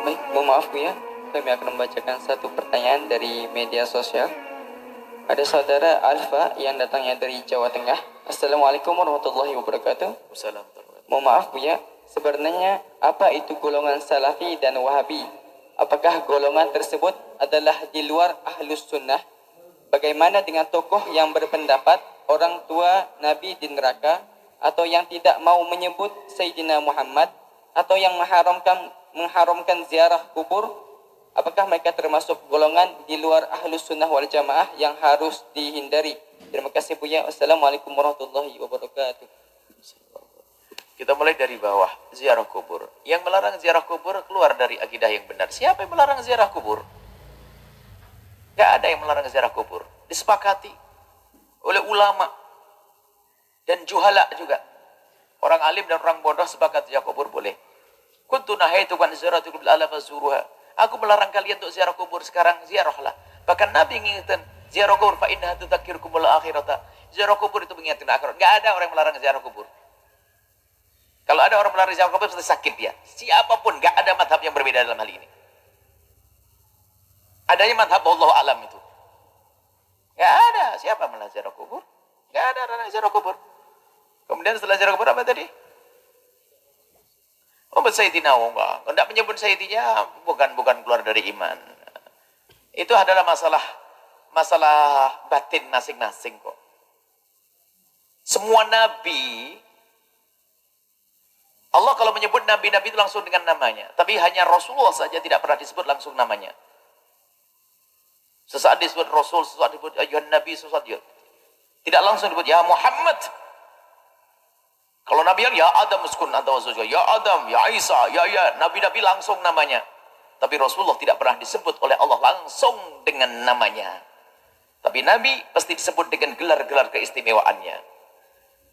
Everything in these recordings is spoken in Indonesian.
Baik, mohon maaf Bu ya, kami akan membacakan satu pertanyaan dari media sosial. Ada saudara Alfa yang datangnya dari Jawa Tengah. Assalamualaikum warahmatullahi wabarakatuh. Assalamualaikum. Mohon maaf Bu ya, sebenarnya apa itu golongan Salafi dan Wahabi? Apakah golongan tersebut adalah di luar Ahlus Sunnah? Bagaimana dengan tokoh yang berpendapat orang tua Nabi di neraka, atau yang tidak mau menyebut Sayyidina Muhammad, atau yang mengharamkan ziarah kubur? Apakah mereka termasuk golongan di luar Ahlus Sunnah wal Jamaah yang harus dihindari? Terima kasih Bu ya. Wassalamualaikum warahmatullahi wabarakatuh. Kita mulai dari bawah, ziarah kubur. Yang melarang ziarah kubur keluar dari akidah yang benar. Siapa yang melarang ziarah kubur? Gak ada yang melarang ziarah kubur. Disepakati oleh ulama dan juhala juga. Orang alim dan orang bodoh sepakat ziarah kubur boleh. Kuntu nahaitukum an ziyarati bil ala fazuruha. Aku melarang kalian untuk ziarah kubur, sekarang ziarahlah. Bahkan Nabi mengingatkan ziarah kubur fa innaha tudzakkirukumul akhirata. Ziarah kubur itu mengingatkan akhirat. Enggak ada orang yang melarang ziarah kubur. Kalau ada orang melarang ziarah kubur pasti sakit dia. Siapapun, enggak ada mazhab yang berbeda dalam hal ini. Adanya mazhab wallahu alam itu. Enggak ada. Siapa melarang ziarah kubur? Enggak ada orang ziarah kubur. Kemudian setelah ziarah kubur apa tadi? Oh, Sayyidina enggak. Tidak menyebut Sayyidina bukan keluar dari iman. Itu adalah masalah batin masing-masing kok. Semua nabi, Allah kalau menyebut nabi-nabi itu langsung dengan namanya. Tapi hanya Rasulullah saja tidak pernah disebut langsung namanya. Sesaat disebut Rasul, sesaat disebut ayuhan Nabi, sesaat disebut. Tidak langsung disebut ya Muhammad. Kalau Nabi ya Adam uskun anta wa zawjuka, ya Adam, ya Isa, ya nabi-nabi langsung namanya. Tapi Rasulullah tidak pernah disebut oleh Allah langsung dengan namanya. Tapi Nabi pasti disebut dengan gelar-gelar keistimewaannya.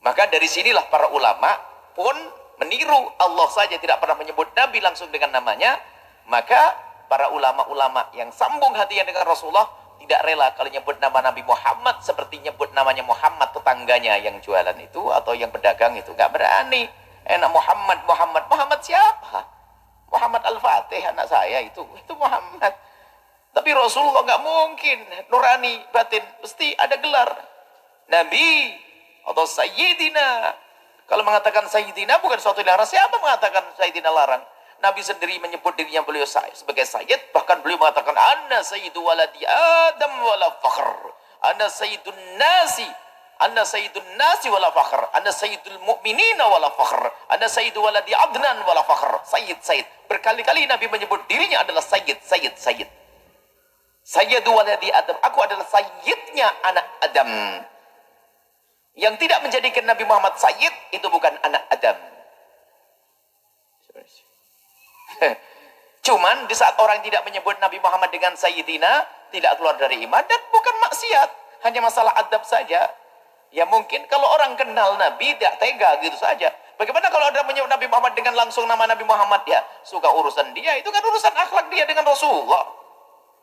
Maka dari sinilah para ulama pun meniru, Allah saja tidak pernah menyebut Nabi langsung dengan namanya. Maka para ulama-ulama yang sambung hatinya dengan Rasulullah tidak rela kalau nyebut nama Nabi Muhammad seperti nyebut namanya Muhammad tetangganya yang jualan itu atau yang pedagang itu. Gak berani. Enak Muhammad siapa? Muhammad Al-Fatih anak saya itu Muhammad. Tapi Rasulullah gak mungkin nurani batin, mesti ada gelar Nabi atau Sayyidina. Kalau mengatakan Sayyidina bukan suatu larang. Siapa mengatakan Sayyidina larang? Nabi sendiri menyebut dirinya beliau sebagai Sayyid. Bahkan beliau mengatakan Ana Sayyidu waladi Adam wala fakhr. Ana Sayyidun nasi. Ana Sayyidun nasi wala fakhr. Ana Sayyidul mu'minina wala fakhr. Ana Sayyidu waladi Adnan wala fakhr. Sayyid. Berkali-kali Nabi menyebut dirinya adalah Sayyid. Sayyidu waladi Adam. Aku adalah Sayyidnya anak Adam. Yang tidak menjadikan Nabi Muhammad Sayyid itu bukan anak Adam. Cuman di saat orang tidak menyebut Nabi Muhammad dengan Sayyidina, tidak keluar dari iman dan bukan maksiat, hanya masalah adab saja. Ya mungkin kalau orang kenal Nabi tidak tega gitu saja. Bagaimana kalau ada menyebut Nabi Muhammad dengan langsung nama Nabi Muhammad, ya suka urusan dia, itu kan urusan akhlak dia dengan Rasulullah.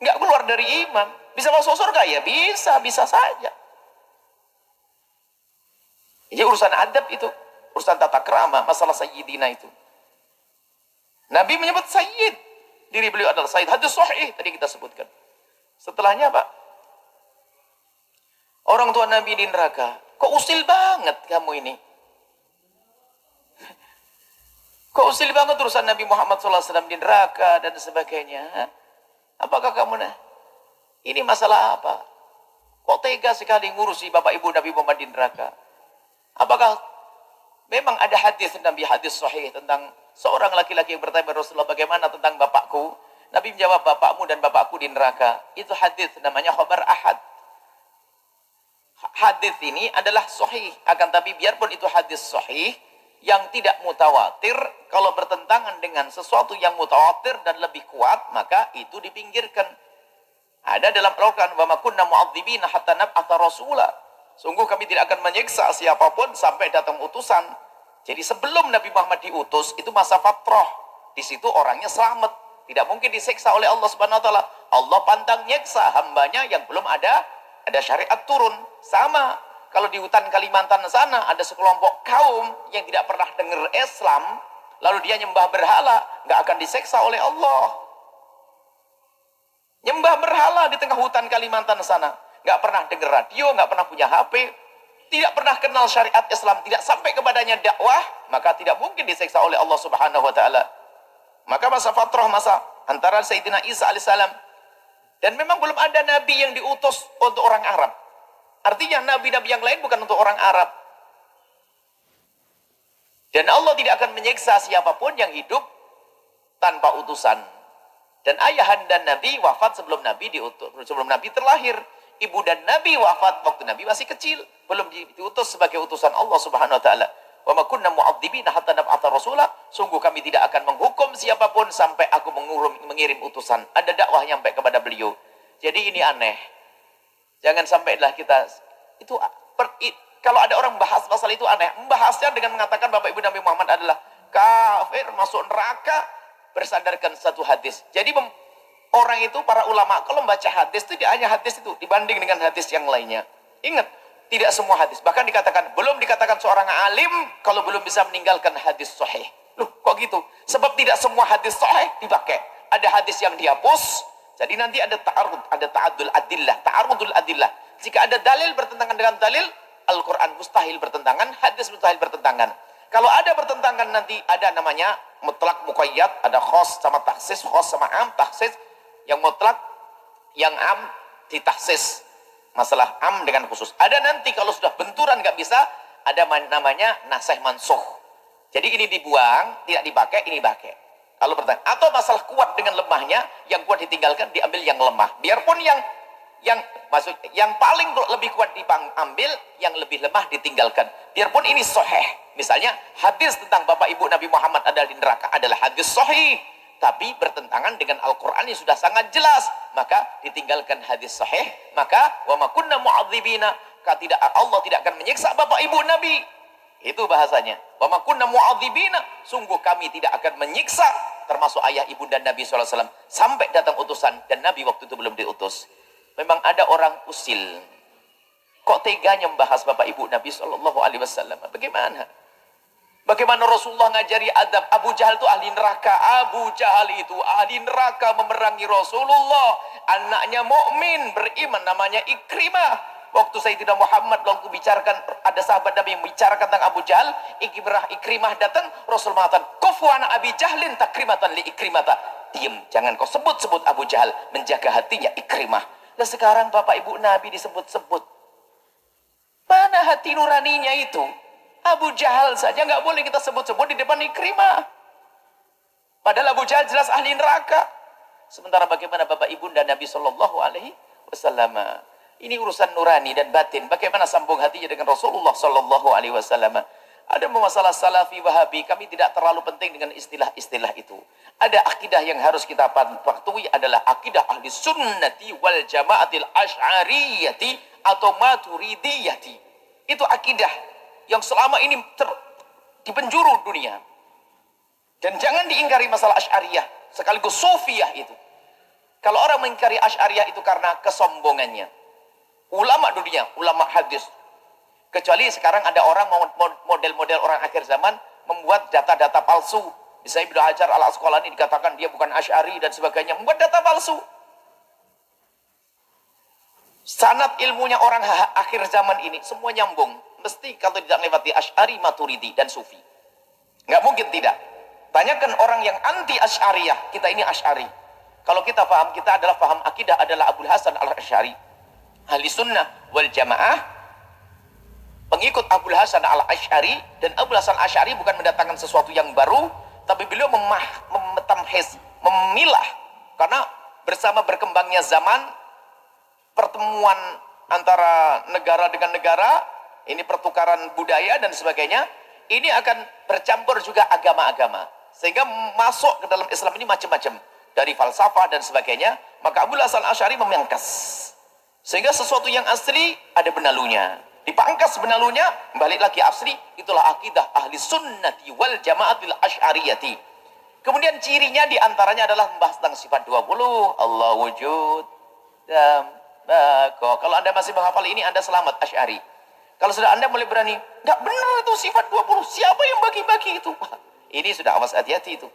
Nggak keluar dari iman. Bisa masuk surga ya bisa saja. Jadi urusan adab itu, urusan tata krama, masalah Sayyidina itu. Nabi menyebut Sayyid. Diri beliau adalah Sayyid. Hadis sahih tadi kita sebutkan. Setelahnya apa? Orang tua Nabi di neraka. Kok usil banget kamu ini? Kok usil banget urusan Nabi Muhammad SAW di neraka dan sebagainya? Apakah kamu ini masalah apa? Kok tega sekali ngurusi bapak ibu Nabi Muhammad di neraka? Apakah memang ada hadis sahih tentang seorang laki-laki yang bertanya kepada Rasulullah, bagaimana tentang bapakku? Nabi menjawab, bapakmu dan bapakku di neraka. Itu hadis namanya khabar ahad. Hadis ini adalah sahih, akan tapi biarpun itu hadis sahih yang tidak mutawatir, kalau bertentangan dengan sesuatu yang mutawatir dan lebih kuat, maka itu dipinggirkan. Ada dalam Al-Quran, wa ma kunna mu'adzibina hatta nab'atha rasula. Sungguh kami tidak akan menyiksa siapapun sampai datang utusan. Jadi sebelum Nabi Muhammad diutus, itu masa fatrah. Di situ orangnya selamat. Tidak mungkin disiksa oleh Allah Subhanahu wa taala. Allah pantang nyiksa hambanya yang belum ada syariat turun. Sama kalau di hutan Kalimantan sana ada sekelompok kaum yang tidak pernah dengar Islam, lalu dia nyembah berhala, nggak akan diseksa oleh Allah. Nyembah berhala di tengah hutan Kalimantan sana, nggak pernah dengar radio, nggak pernah punya HP, tidak pernah kenal syariat Islam, tidak sampai kepadanya dakwah, maka tidak mungkin diseksa oleh Allah Subhanahu wa taala. Maka masa fatrah, masa antara Sayyidina Isa alaihissalam, dan memang belum ada nabi yang diutus untuk orang Arab. Artinya nabi-nabi yang lain bukan untuk orang Arab. Dan Allah tidak akan menyiksa siapapun yang hidup tanpa utusan. Dan ayahanda Nabi wafat sebelum Nabi diutus, sebelum Nabi terlahir. Ibu dan Nabi wafat waktu Nabi masih kecil, belum diutus sebagai utusan Allah Subhanahu wa taala. Wa ma kunna mu'adzibina hatta nab'atha rasula. Sungguh kami tidak akan menghukum siapapun sampai aku mengirim utusan. Ada dakwah nyampe kepada beliau. Jadi ini aneh. Jangan sampailah kita itu kalau ada orang bahas pasal itu aneh. Membahasnya dengan mengatakan Bapak Ibu Nabi Muhammad adalah kafir, masuk neraka bersandarkan satu hadis. Jadi orang itu, para ulama, kalau membaca hadis itu tidak hanya hadis itu dibanding dengan hadis yang lainnya. Ingat, tidak semua hadis. Bahkan dikatakan, belum dikatakan seorang alim kalau belum bisa meninggalkan hadis sahih. Loh, kok gitu? Sebab tidak semua hadis sahih dipakai. Ada hadis yang dihapus. Jadi nanti ada ta'arud, ada ta'adul adillah, ta'arudul adillah. Jika ada dalil bertentangan dengan dalil, Al-Quran mustahil bertentangan, hadis mustahil bertentangan. Kalau ada bertentangan nanti ada namanya mutlak muqayyad, ada khos sama taksis, khos sama am, taksis. Yang mutlak, yang am ditahsis. Masalah am dengan khusus. Ada nanti kalau sudah benturan nggak bisa, ada namanya nasih mansuh. Jadi ini dibuang, tidak dipakai, ini pakai. Kalau bertanya, atau masalah kuat dengan lemahnya, yang kuat ditinggalkan, diambil yang lemah. Biarpun yang paling lebih kuat diambil, yang lebih lemah ditinggalkan. Biarpun ini sahih. Misalnya hadis tentang Bapak Ibu Nabi Muhammad adalah di neraka adalah hadis sahih, tapi bertentangan dengan Al-Quran yang sudah sangat jelas, maka ditinggalkan hadis sahih. Maka wa ma kunna mu'adzibina, Allah tidak akan menyiksa Bapak Ibu Nabi. Itu bahasanya. Wa ma kunna mu'adzibina, sungguh kami tidak akan menyiksa, termasuk ayah ibu dan Nabi SAW, sampai datang utusan, dan Nabi waktu itu belum diutus. Memang ada orang usil. Kok teganya membahas Bapak Ibu Nabi SAW? Bagaimana? Bagaimana Rasulullah ngajari adab? Abu Jahal itu ahli neraka. Abu Jahal itu ahli neraka memerangi Rasulullah. Anaknya mukmin beriman namanya Ikrimah. Waktu Sayyidina Muhammad waktu bicarakan, ada sahabat Nabi yang bicarakan tentang Abu Jahal, Ikrimah datang, Rasul mengatakan, "Kufu ana Abi Jahlin takrimatan li Ikrimata." Diam, jangan kau sebut-sebut Abu Jahal, menjaga hatinya Ikrimah. Nah sekarang Bapak Ibu Nabi disebut-sebut. Mana hati nuraninya itu? Abu Jahal saja nggak boleh kita sebut-sebut di depan Ikrimah. Padahal Abu Jahal jelas ahli neraka. Sementara bagaimana Bapak Ibu dan Nabi Shallallahu Alaihi Wasallam? Ini urusan nurani dan batin. Bagaimana sambung hatinya dengan Rasulullah Shallallahu Alaihi Wasallam? Ada masalah salafi wahabi, kami tidak terlalu penting dengan istilah-istilah itu. Ada akidah yang harus kita patuhi adalah akidah ahli sunnati wal jamaatil asy'ariyati atau maturidiyati. Itu akidah yang selama ini di penjuru dunia. Dan jangan diingkari masalah asy'ariyah, sekaligus sufiyah itu. Kalau orang mengingkari asy'ariyah itu karena kesombongannya. Ulama dunia, ulama hadis. Kecuali sekarang ada orang model-model orang akhir zaman membuat data-data palsu. Misalnya Ibnu Hajar al-Asqalani dikatakan dia bukan Asy'ari dan sebagainya, membuat data palsu. Sanad ilmunya orang akhir zaman ini semua nyambung. Mesti kalau tidak lewati Asy'ari, Maturidi dan Sufi. Nggak mungkin tidak. Banyakkan orang yang anti Asy'ariyah, kita ini Asy'ari. Kalau kita paham, kita adalah paham akidah adalah Abul Hasan al-Asy'ari, ahli sunnah wal jamaah, pengikut Abul Hasan al-Asy'ari. Dan Abul Hasan al-Asy'ari bukan mendatangkan sesuatu yang baru, tapi beliau memilah. Karena bersama berkembangnya zaman, pertemuan antara negara dengan negara, ini pertukaran budaya dan sebagainya, ini akan bercampur juga agama-agama. Sehingga masuk ke dalam Islam ini macam-macam. Dari falsafah dan sebagainya, maka Abul Hasan al-Asy'ari memangkas. Sehingga sesuatu yang asli ada benalunya. Dipangkas benalunya, balik lagi asli. Itulah akidah ahli sunnati wal jamaatil asy'ariyati. Kemudian cirinya diantaranya adalah membahas tentang sifat 20. Allah wujud. Kalau Anda masih menghafal ini, Anda selamat Asy'ari. Kalau sudah Anda mulai berani, nggak benar itu sifat 20. Siapa yang bagi-bagi itu? Ini sudah awas, hati-hati itu.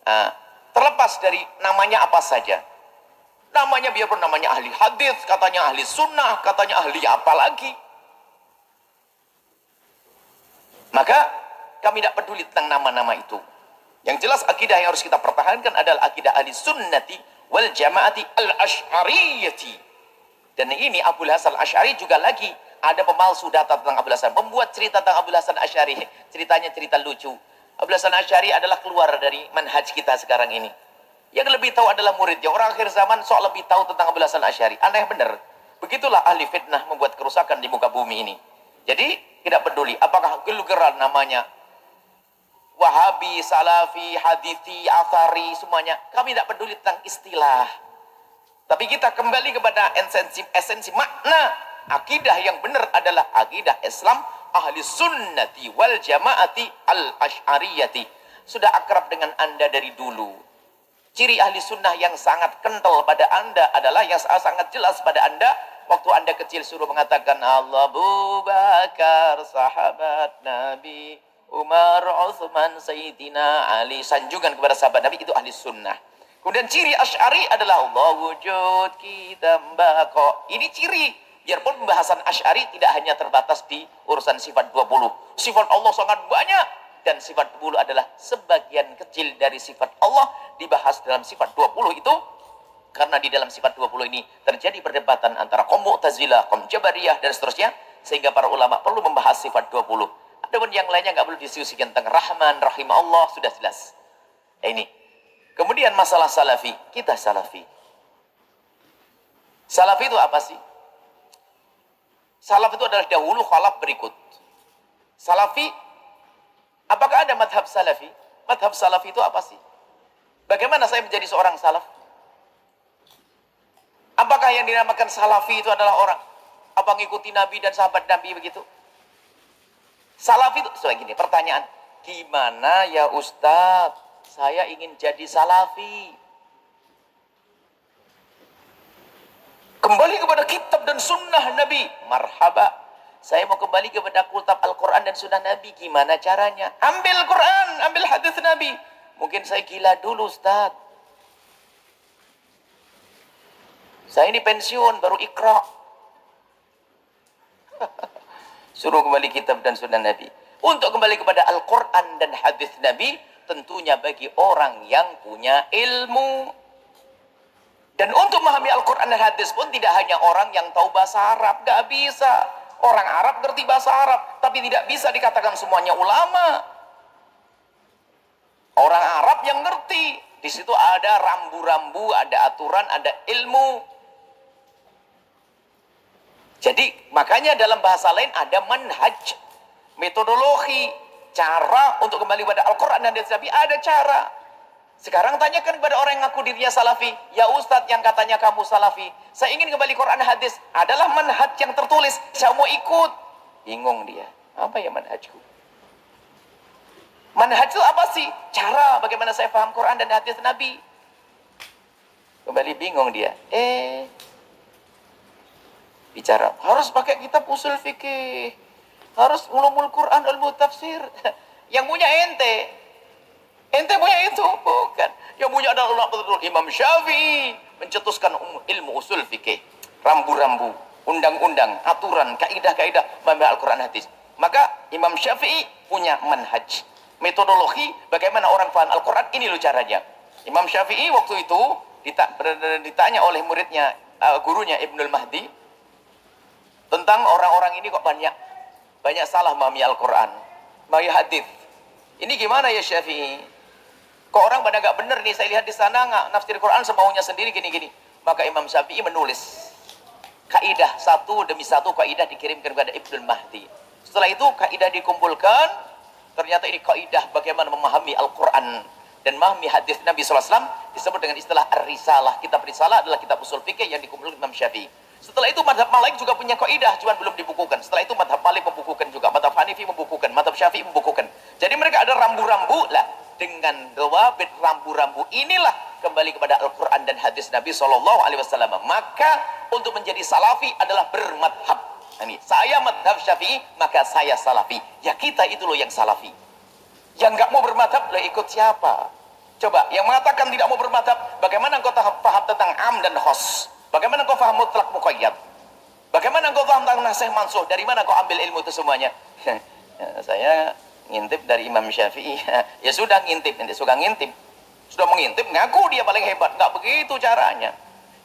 Nah, terlepas dari namanya apa saja. Namanya biarpun namanya ahli hadis, katanya ahli sunnah, katanya ahli apa lagi. Maka kami tidak peduli tentang nama-nama itu. Yang jelas akidah yang harus kita pertahankan adalah akidah ahli sunnati wal jamaati al-ash'ariyati. Dan ini Abu Hasan al-Ash'ari juga lagi ada pemalsu data tentang Abu Hasan, membuat cerita tentang Abu Hasan al-Ash'ari. Ceritanya cerita lucu. Abu Hasan al-Ash'ari adalah keluar dari manhaj kita sekarang ini. Yang lebih tahu adalah muridnya. Orang akhir zaman sok lebih tahu tentang Abu Hasan al-Ash'ari. Aneh benar. Begitulah ahli fitnah membuat kerusakan di muka bumi ini. Jadi tidak peduli apakah gelugeran namanya Wahabi, Salafi, Hadithi, Athari, semuanya. Kami tidak peduli tentang istilah. Tapi kita kembali kepada esensi makna. Akidah yang benar adalah akidah Islam ahli sunnati wal jamaati al-ash'ariyati. Sudah akrab dengan Anda dari dulu. Ciri ahli sunnah yang sangat kental pada Anda adalah yang sangat jelas pada Anda. Waktu Anda kecil suruh mengatakan Allah, Abu Bakar, sahabat Nabi, Umar, Uthman, Sayyidina Ali, sanjungan kepada sahabat Nabi, itu ahli sunnah. Kemudian ciri Asy'ari adalah Allah wujud kita mbako. Ini ciri. Biarpun pembahasan Asy'ari tidak hanya terbatas di urusan sifat 20. Sifat Allah sangat banyak. Dan sifat 20 adalah sebagian kecil dari sifat Allah dibahas dalam sifat 20 itu. Karena di dalam sifat 20 ini terjadi perdebatan antara kaum Mu'tazilah, kaum Jabariyah, dan seterusnya. Sehingga para ulama perlu membahas sifat 20. Adapun yang lainnya nggak perlu diskusikan tentang Rahman, Rahim Allah, sudah jelas. Ini. Kemudian masalah salafi. Kita salafi. Salafi itu apa sih? Salaf itu adalah dahulu, khalaf berikut. Salafi, apakah ada madhab salafi? Madhab salafi itu apa sih? Bagaimana saya menjadi seorang salaf? Apakah yang dinamakan salafi itu adalah orang apa ngikuti Nabi dan sahabat Nabi begitu? Salafi itu, soal gini, pertanyaan. Gimana ya Ustadz? Saya ingin jadi salafi. Kembali kepada kitab dan sunnah Nabi. Marhaba. Saya mau kembali kepada kitab Al-Quran dan sunnah Nabi. Gimana caranya? Ambil Quran, ambil hadis Nabi. Mungkin saya gila dulu Ustaz. Saya ini pensiun, baru ikra. Suruh kembali kitab dan sunnah Nabi. Untuk kembali kepada Al-Quran dan hadis Nabi, tentunya bagi orang yang punya ilmu. Dan untuk memahami Al-Quran dan hadis pun tidak hanya orang yang tahu bahasa Arab. Gak bisa. Orang Arab ngerti bahasa Arab. Tapi tidak bisa dikatakan semuanya ulama. Orang Arab yang ngerti. Di situ ada rambu-rambu, ada aturan, ada ilmu. Jadi makanya dalam bahasa lain ada manhaj. Metodologi. Cara untuk kembali kepada Al-Quran dan hadis Nabi ada cara. Sekarang tanyakan kepada orang yang ngaku dirinya salafi. Ya Ustadz yang katanya kamu salafi. Saya ingin kembali Quran hadis. Adalah manhaj yang tertulis. Saya mau ikut. Bingung dia. Apa ya manhajku? Manhaj itu apa sih? Cara bagaimana saya paham Quran dan hadis Nabi. Kembali bingung dia. Bicara. Harus pakai kitab usul fikih. Harus ulumul Quran, ilmu tafsir. Yang punya ente. Ente punya itu? Bukan. Yang punya adalah ulama betul Imam Syafi'i mencetuskan ilmu usul fikih, rambu-rambu, undang-undang, aturan, kaidah-kaidah memahami Al-Quran hadis. Maka Imam Syafi'i punya manhaj, metodologi bagaimana orang paham Al-Quran. Ini loh caranya. Imam Syafi'i waktu itu ditanya oleh muridnya, gurunya Ibnul Mahdi, tentang orang-orang ini kok banyak salah memahami Al-Quran, memahami hadis. Ini gimana ya Syafi'i? Kok orang pada nggak bener nih, saya lihat di sana nggak nafsir Quran semaunya sendiri gini-gini. Maka Imam Syafi'i menulis kaidah satu demi satu, kaidah dikirimkan kepada Ibnul Mahdi. Setelah itu kaidah dikumpulkan, ternyata ini kaidah bagaimana memahami Al-Quran dan memahami hadis Nabi SAW, disebut dengan istilah Ar-Risalah. Kitab Risalah adalah kitab usul fikih yang dikumpulkan Imam Syafi'i. Setelah itu madhab Malik juga punya kaidah, cuma belum dibukukan. Setelah itu madhab Malik membukukan juga, madhab Hanifi membukukan, madhab Syafi'i membukukan. Jadi mereka ada rambu-rambu lah. Dengan dawabit rambu-rambu inilah kembali kepada Al-Quran dan hadis Nabi SAW. Maka untuk menjadi salafi adalah bermadhab. Ini saya madhab Syafi'i, maka saya salafi. Ya kita itu loh yang salafi. Yang nggak mau bermadhab, lah ikut siapa? Coba, yang mengatakan tidak mau bermadhab, bagaimana engkau paham tentang am dan khos? Bagaimana engkau paham mutlak muqayyad? Bagaimana engkau paham tentang nasih mansuh? Dari mana kau ambil ilmu itu semuanya? Saya ngintip dari Imam Syafi'i. Ya sudah ngintip, nanti suka ngintip. Sudah mengintip, ngaku dia paling hebat. Nggak begitu caranya.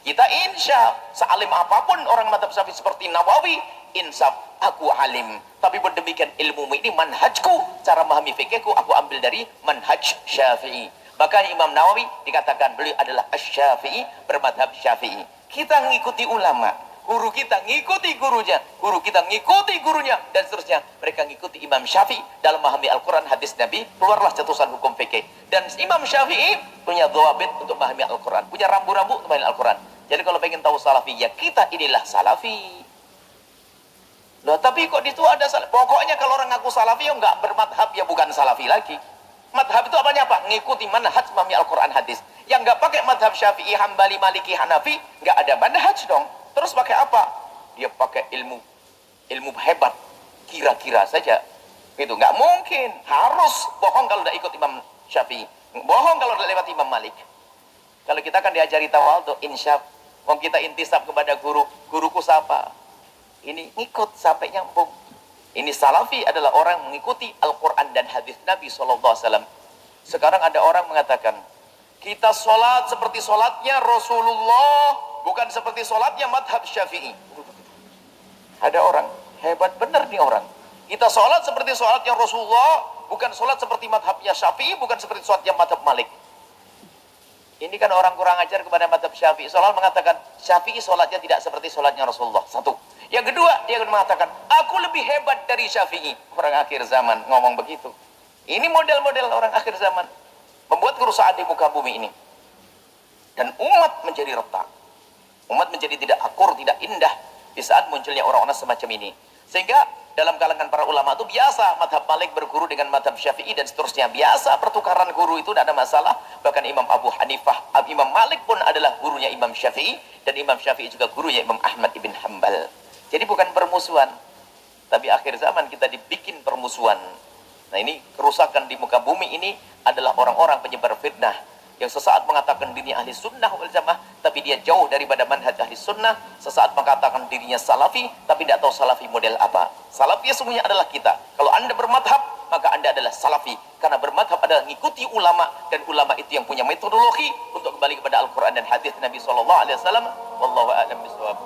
Kita insaf, sealim apapun orang madhab Syafi'i seperti Nawawi, insaf, aku alim. Tapi berdemikian ilmu ini manhajku, cara memahami fikihku, aku ambil dari manhaj Syafi'i. Bahkan Imam Nawawi dikatakan beliau adalah Asy-Syafi'i, bermadhab Syafi'i. Kita ngikuti ulama, guru kita ngikuti gurunya, guru kita ngikuti gurunya, dan seterusnya. Mereka ngikuti Imam Syafi'i dalam memahami Al-Quran, hadis Nabi, keluarlah cetusan hukum fikih. Dan Imam Syafi'i punya dhawabit untuk memahami Al-Quran, punya rambu-rambu untuk memahami Al-Quran. Jadi kalau pengen tahu salafi, ya kita inilah salafi. Loh, tapi kok itu ada salafi? Pokoknya kalau orang ngaku salafi, ya nggak bermadhab, ya bukan salafi lagi. Madhab itu apanya apa? Ngikuti manhaj memahami Al-Quran hadis. Yang nggak pakai madhab Syafi'i, Hambali, Maliki, Hanafi, nggak ada manhaj dong. Terus pakai apa? Dia pakai ilmu hebat, kira-kira saja. Itu nggak mungkin. Harus bohong kalau udah ikut Imam Syafi'i, bohong kalau udah lewat Imam Malik. Kalau kita kan diajari tawadhu, insyaf. Mau kita intisab kepada guru, guruku siapa? Ini ngikut sampai nyambung. Ini salafi adalah orang mengikuti Al-Quran dan hadis Nabi SAW. Sekarang ada orang mengatakan, kita sholat seperti sholatnya Rasulullah, bukan seperti sholatnya madhab Syafi'i. Ada orang, hebat benar nih orang. Kita sholat seperti sholatnya Rasulullah, bukan sholat seperti madhabnya Syafi'i, bukan seperti sholatnya madhab Malik. Ini kan orang kurang ajar kepada madhab Syafi'i. Soal mengatakan, Syafi'i sholatnya tidak seperti sholatnya Rasulullah. Satu. Yang kedua, dia akan mengatakan, aku lebih hebat dari Syafi'i. Orang akhir zaman ngomong begitu. Ini model-model orang akhir zaman. Membuat kerusakan di muka bumi ini. Dan umat menjadi retak. Umat menjadi tidak akur, tidak indah. Di saat munculnya orang-orang semacam ini. Sehingga dalam kalangan para ulama itu biasa. Madhab Malik berguru dengan madhab Syafi'i dan seterusnya. Biasa pertukaran guru itu tidak ada masalah. Bahkan Imam Abu Hanifah, Imam Malik pun adalah gurunya Imam Syafi'i. Dan Imam Syafi'i juga gurunya Imam Ahmad ibn Hanbal. Jadi bukan permusuhan, tapi akhir zaman kita dibikin permusuhan. Nah ini kerusakan di muka bumi ini adalah orang-orang penyebar fitnah yang sesaat mengatakan dirinya ahli sunnah wal jamaah, tapi dia jauh daripada manhaj ahli sunnah. Sesaat mengatakan dirinya salafi, tapi tidak tahu salafi model apa. Salafi sesungguhnya adalah kita. Kalau anda bermadhab, maka anda adalah salafi. Karena bermadhab adalah mengikuti ulama, dan ulama itu yang punya metodologi untuk kembali kepada Al-Quran dan hadis Nabi SAW. Wallahu a'lam bishawab.